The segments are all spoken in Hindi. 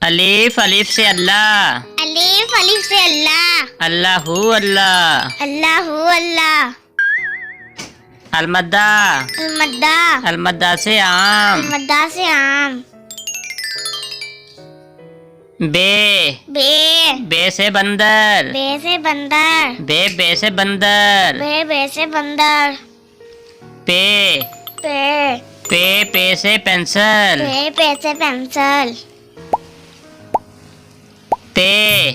अलीफ अलीफ से अल्लाह। अलीफ अलीफ से अल्लाह। अल्लाहू अल्लाह। अल्लाहू अल्लाह। अलमद्दा। अलमद्दा। अलमद्दा से आम। अलमद्दा से आम। बे। बे। बे से बंदर। बे से बंदर। बे से बंदर। बे से बंदर। पे। पे। पे से पेंसिल। पे से पेंसिल। ते।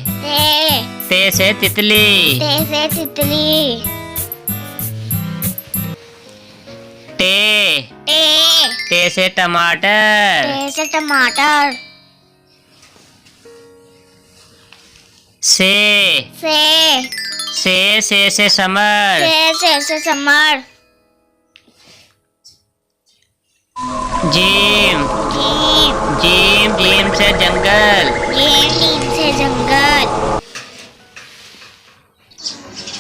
ते से तितली। ते से तितली। टे। टे। टे से टमाटर। टे से टमाटर। से। से समर। से समर। जीम। जीम। जीम से जंगल। जीम से जंगल।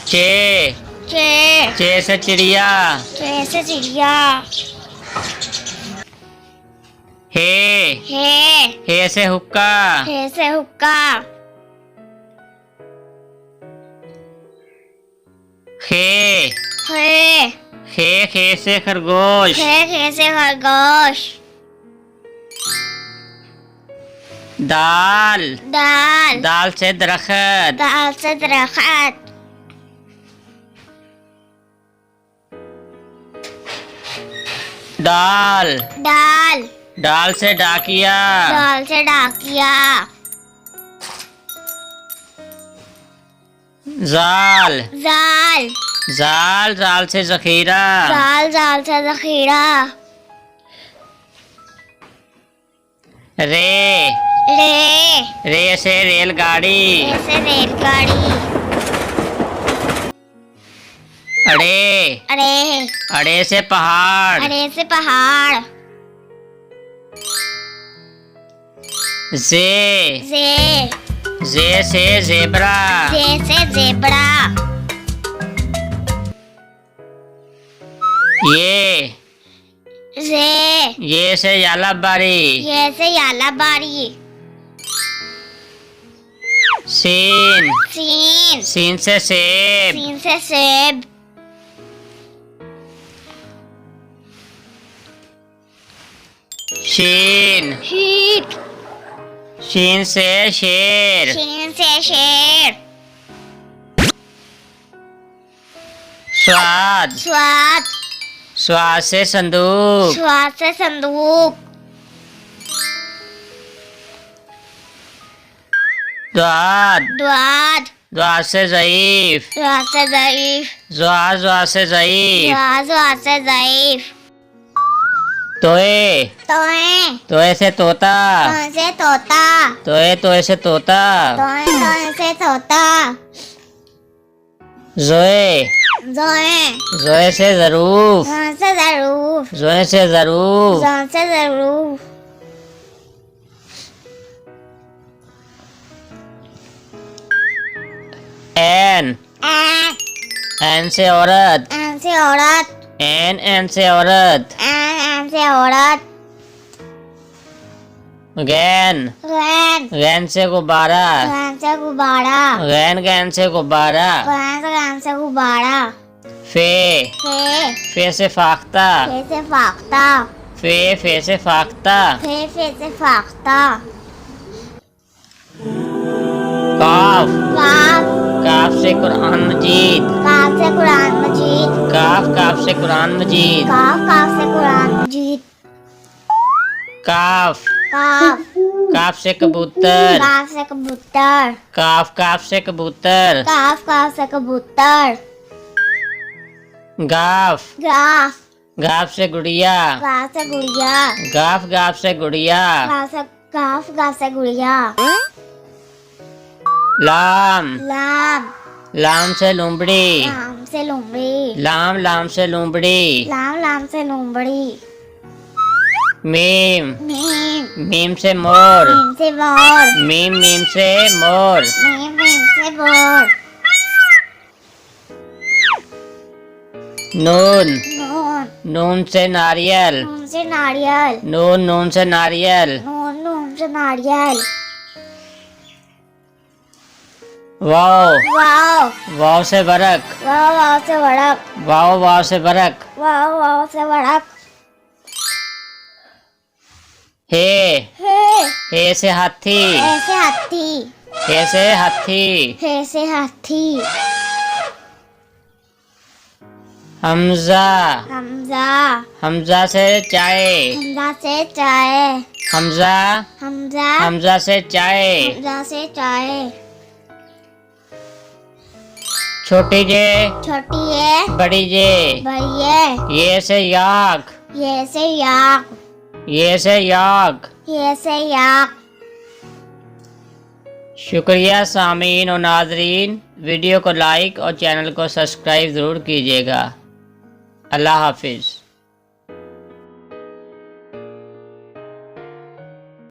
चे। चे से चिड़िया। चे से चिड़िया। हे से हुक्का। हे से हुक्का। खे से खरगोश। खे से खरगोश। दाल। दाल से दरख्त। दाल से दरख्त। दाल। दाल से डाकिया। दाल से डाकिया। जाल। जाल से जखीरा। जाल से जखीरा। रे से रेलगाड़ी। रेलगाड़ी। अड़े से पहाड़। से पहाड़। जे से जेबरा। से जेबरा। ये से यालाबारी। से यालाबारी। सीन से सेब। से सेब। शीन से शेर। से शेर। स्वाद से संदूक। से संदूक। द्वाद से ज़ईफ। से ज़ईफ। ज़्वा से ज़ईफ। से ज़ईफ। तोए से तोता। से तोता। तोए से तोता। से तोता। जोए से ज़रूफ। जोए से ज़रूफ। एन से औरत। एन से औरत। से औरत। गैन से गुब्बारा। गैन से गुब्बारा। से गुब्बारा। फे से फाख्ता। से फाख्ता। फे से फाख्ता। से फाख्ता। काफ से कुरान मजीद। से कुरान मजीद। काफ से कुरान मजीद। से कुरान मजीद। काफ से कबूतर। से कबूतर। काफ से कबूतर। से कबूतर। गाफ से गुड़िया। से गुड़िया। गाफ से गुड़िया। से गुड़िया। लाम से लुम्बड़ी। से लुम्बड़ी। लाम से लुम्बड़ी। से लुम्बड़ी। मीम से मोर। से मोर। मीम से मोर। से मोर। नून से नारियल। से नारियल। नून से नारियल। से नारियल। वाव वाव वाव से बरक, वाव वाव से वड़क, वाव वाव से बरक। वाव वाव से वड़क। हे हे से हाथी, ऐसे हाथी, हे से हाथी। हे से हाथी। हमजा हमजा हमजा से चाय, हमजा से चाय, हमजा हमजा हमजा से चाय। हमजा से चाय। छोटी जे छोटी है बड़ी जे, बड़ी है, ये से याक, ये से याक, ये से याक। ये से याक। शुक्रिया सामीन और नाजरीन, वीडियो को लाइक और चैनल को सब्सक्राइब ज़रूर कीजिएगा। अल्लाह हाफिज़।